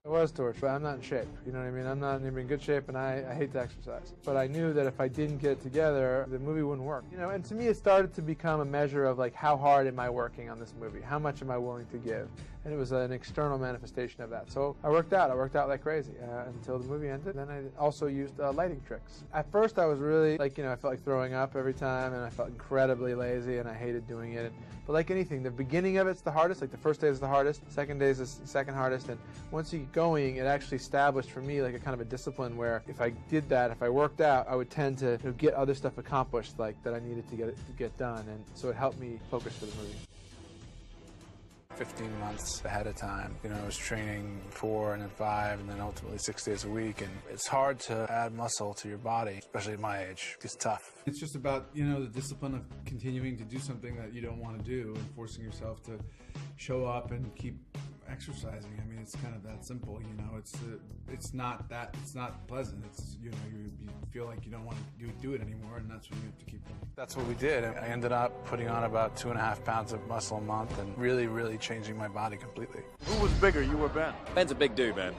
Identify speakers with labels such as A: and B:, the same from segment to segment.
A: It was torture, but I'm not in shape. You know what I mean? I'm not even in good shape, and I hate to exercise. But I knew that if I didn't get it together, the movie wouldn't work. You know, and to me, it started to become a measure of like, how hard am I working on this movie? How much am I willing to give? And it was an external manifestation of that. So I worked out like crazy until the movie ended. Then I also used lighting tricks. At first, I was really like, you know, I felt like throwing up every time, and I felt incredibly lazy, and I hated doing it. But like anything, the beginning of it's the hardest. Like the first day is the hardest, second day is the second hardest, and once you get going, it actually established for me like a kind of a discipline where if I did that, if I worked out, I would tend to get other stuff accomplished, like that I needed to get done, and so it helped me focus for the movie. 15 months ahead of time. You know, I was training 4 and then 5 and then ultimately 6 days a week, and it's hard to add muscle to your body, especially at my age. It's tough.
B: It's just about, you know, the discipline of continuing to do something that you don't want to do and forcing yourself to show up and keep exercising. I mean, it's kind of that simple, you know. It's not pleasant. It's, you know, you feel like you don't want to do it anymore, and that's when you have to keep going.
A: That's what we did. I ended up putting on about 2.5 pounds of muscle a month and really changing my body completely.
C: Who was bigger, you or Ben?
D: Ben's a big dude, man.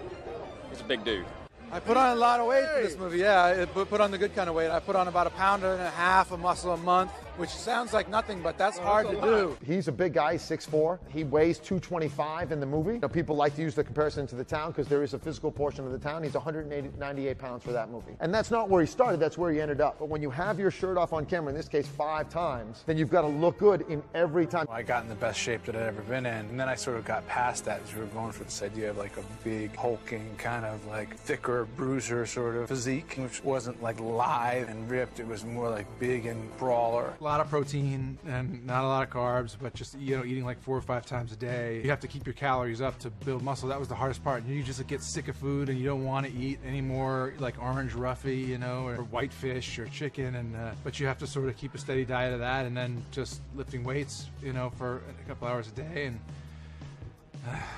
D: He's a big dude.
E: I put on a lot of weight for this movie, yeah. I put on the good kind of weight. I put on about 1.5 pounds of muscle a month, which sounds like nothing, but that's hard to do.
F: He's a big guy, 6'4". He weighs 225 in the movie. You know, people like to use the comparison to The Town because there is a physical portion of The Town. He's 198 pounds for that movie. And that's not where he started, that's where he ended up. But when you have your shirt off on camera, in this case 5 times, then you've got to look good in every time.
A: I got in the best shape that I'd ever been in, and then I sort of got past that as we were going for this idea of like a big, hulking, kind of like thicker bruiser sort of physique, which wasn't like lithe and ripped. It was more like big and brawler.
B: A lot of protein and not a lot of carbs, but just, you know, eating like 4 or 5 times a day. You have to keep your calories up to build muscle. That was the hardest part. You just get sick of food and you don't want to eat any more like orange roughy, you know, or white fish or chicken, and but you have to sort of keep a steady diet of that, and then just lifting weights, you know, for a couple hours a day. And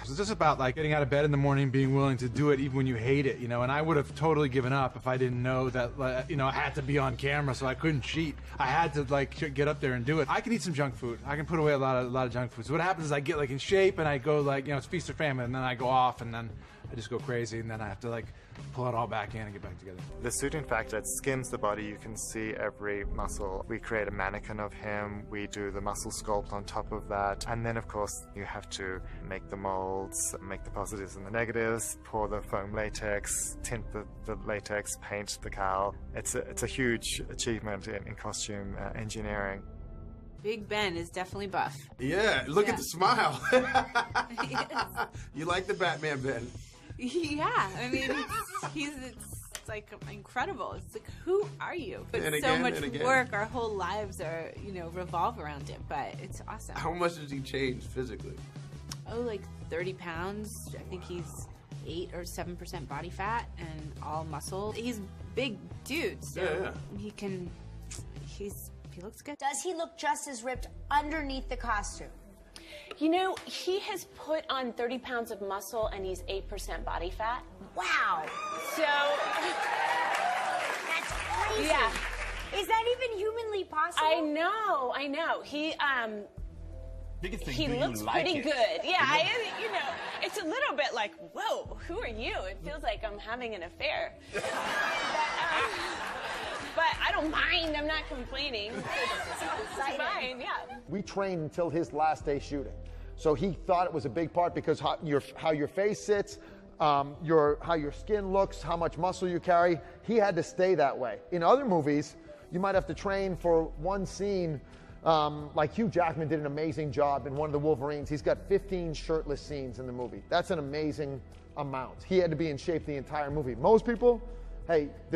B: it's just about like getting out of bed in the morning, being willing to do it even when you hate it, you know. And I would have totally given up if I didn't know that, you know, I had to be on camera, so I couldn't cheat. I had to like get up there and do it. I can eat some junk food. I can put away a lot of junk food. So what happens is I get like in shape and I go like, you know, it's feast or famine, and then I go off and then I just go crazy, and then I have to like pull it all back in and get back together.
G: The suit, in fact, it skims the body. You can see every muscle. We create a mannequin of him. We do the muscle sculpt on top of that. And then, of course, you have to make the molds, make the positives and the negatives, pour the foam latex, tint the latex, paint the cowl. It's a huge achievement in costume engineering.
H: Big Ben is definitely buff.
C: Yeah, look at the smile. You like the Batman Ben?
H: Yeah, I mean, it's like incredible. It's like, who are you? But
C: and
H: so
C: again,
H: much
C: and again.
H: work, our whole lives are, you know, revolve around it, but it's awesome.
C: How much does he change physically?
H: Oh, like 30 pounds. I think he's 8 or 7% body fat and all muscle. He's a big dude, so
C: yeah.
H: He looks good.
I: Does he look just as ripped underneath the costume?
J: You know, he has put on 30 pounds of muscle and he's 8% body fat.
I: Wow.
J: So...
I: That's crazy.
J: Yeah.
I: Is that even humanly possible?
J: I know. He looks pretty good. Yeah, you know, it's a little bit like, whoa, who are you? It feels like I'm having an affair. But I don't mind. I'm not complaining. It's fine, yeah.
F: We trained until his last day shooting. So he thought it was a big part because how your face sits, how your skin looks, how much muscle you carry. He had to stay that way. In other movies, you might have to train for one scene. Like Hugh Jackman did an amazing job in one of the Wolverines. He's got 15 shirtless scenes in the movie. That's an amazing amount. He had to be in shape the entire movie. Most people, hey,